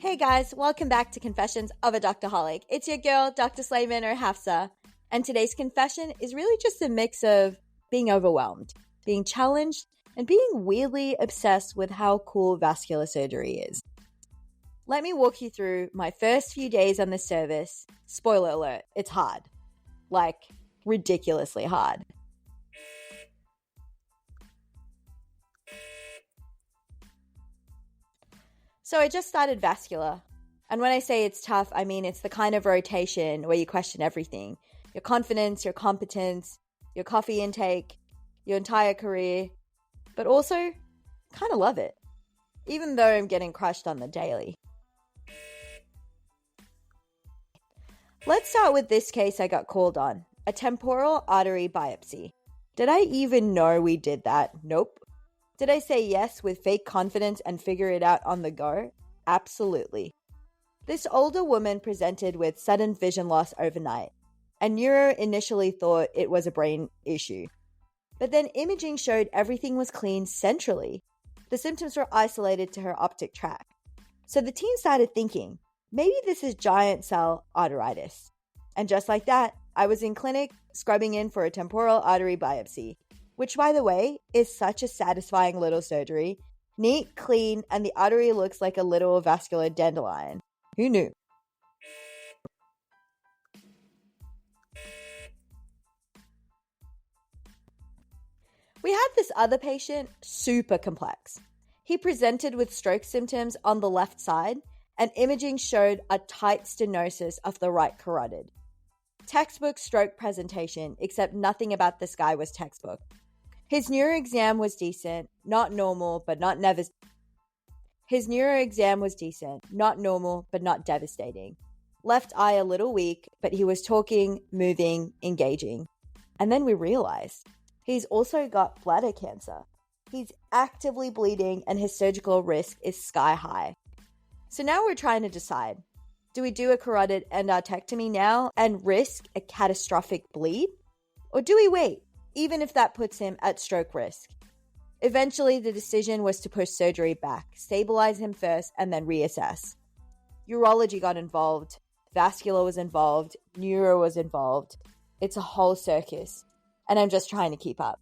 Hey guys, welcome back to Confessions of a Doctorholic. It's your girl, Dr. Slayman or Hafsa, and today's confession is really just a mix of being overwhelmed, being challenged, and being weirdly obsessed with how cool vascular surgery is. Let me walk you through my first few days on this service. Spoiler alert, it's hard. Like, ridiculously hard. So I just started Vascular. And when I say it's tough, I mean it's the kind of rotation where you question everything. Your confidence, your competence, your coffee intake, your entire career. But also, kind of love it. Even though I'm getting crushed on the daily. Let's start with this case I got called on. A temporal artery biopsy. Did I even know we did that? Nope. Did I say yes with fake confidence and figure it out on the go? Absolutely. This older woman presented with sudden vision loss overnight, and neuro initially thought it was a brain issue. But then imaging showed everything was clean centrally. The symptoms were isolated to her optic tract. So the team started thinking, maybe this is giant cell arteritis. And just like that, I was in clinic scrubbing in for a temporal artery biopsy, which, by the way, is such a satisfying little surgery. Neat, clean, and the artery looks like a little vascular dandelion. Who knew? We had this other patient, super complex. He presented with stroke symptoms on the left side, and imaging showed a tight stenosis of the right carotid. Textbook stroke presentation, except nothing about this guy was textbook. His neuro exam was decent, not normal, but not devastating. Left eye a little weak, but he was talking, moving, engaging. And then we realized he's also got bladder cancer. He's actively bleeding and his surgical risk is sky high. So now we're trying to decide, do we do a carotid endarterectomy now and risk a catastrophic bleed? Or do we wait, even if that puts him at stroke risk? Eventually, the decision was to push surgery back, stabilize him first, and then reassess. Urology got involved, vascular was involved, neuro was involved. It's a whole circus, and I'm just trying to keep up.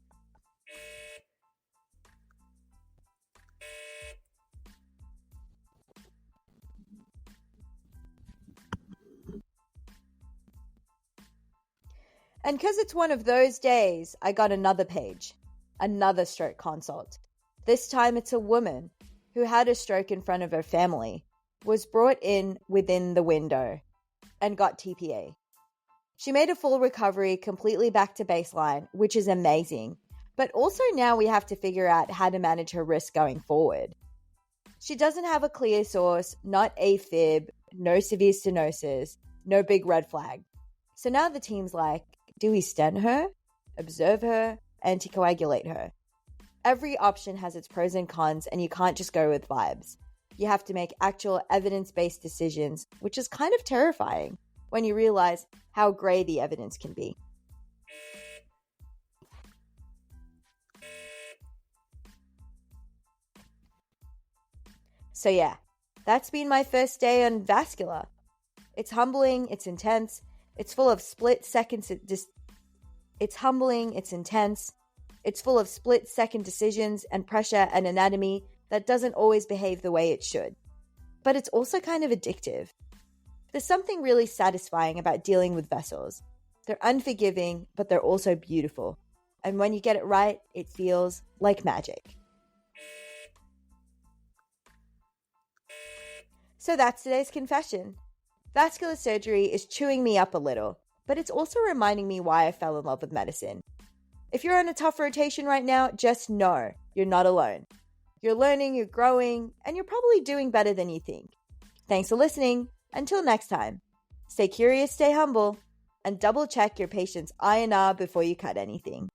And because it's one of those days, I got another page, another stroke consult. This time it's a woman who had a stroke in front of her family, was brought in within the window, and got TPA. She made a full recovery, completely back to baseline, which is amazing. But also now we have to figure out how to manage her risk going forward. She doesn't have a clear source, not AFib, no severe stenosis, no big red flag. So now the team's like, do we stent her, observe her, anticoagulate her? Every option has its pros and cons, and you can't just go with vibes. You have to make actual evidence-based decisions, which is kind of terrifying when you realize how gray the evidence can be. So yeah, that's been my first day on Vascular. It's humbling, it's intense, it's full of split-second decisions and pressure and anatomy that doesn't always behave the way it should. But it's also kind of addictive. There's something really satisfying about dealing with vessels. They're unforgiving, but they're also beautiful. And when you get it right, it feels like magic. So that's today's confession. Vascular surgery is chewing me up a little, but it's also reminding me why I fell in love with medicine. If you're on a tough rotation right now, just know you're not alone. You're learning, you're growing, and you're probably doing better than you think. Thanks for listening. Until next time, stay curious, stay humble, and double check your patient's INR before you cut anything.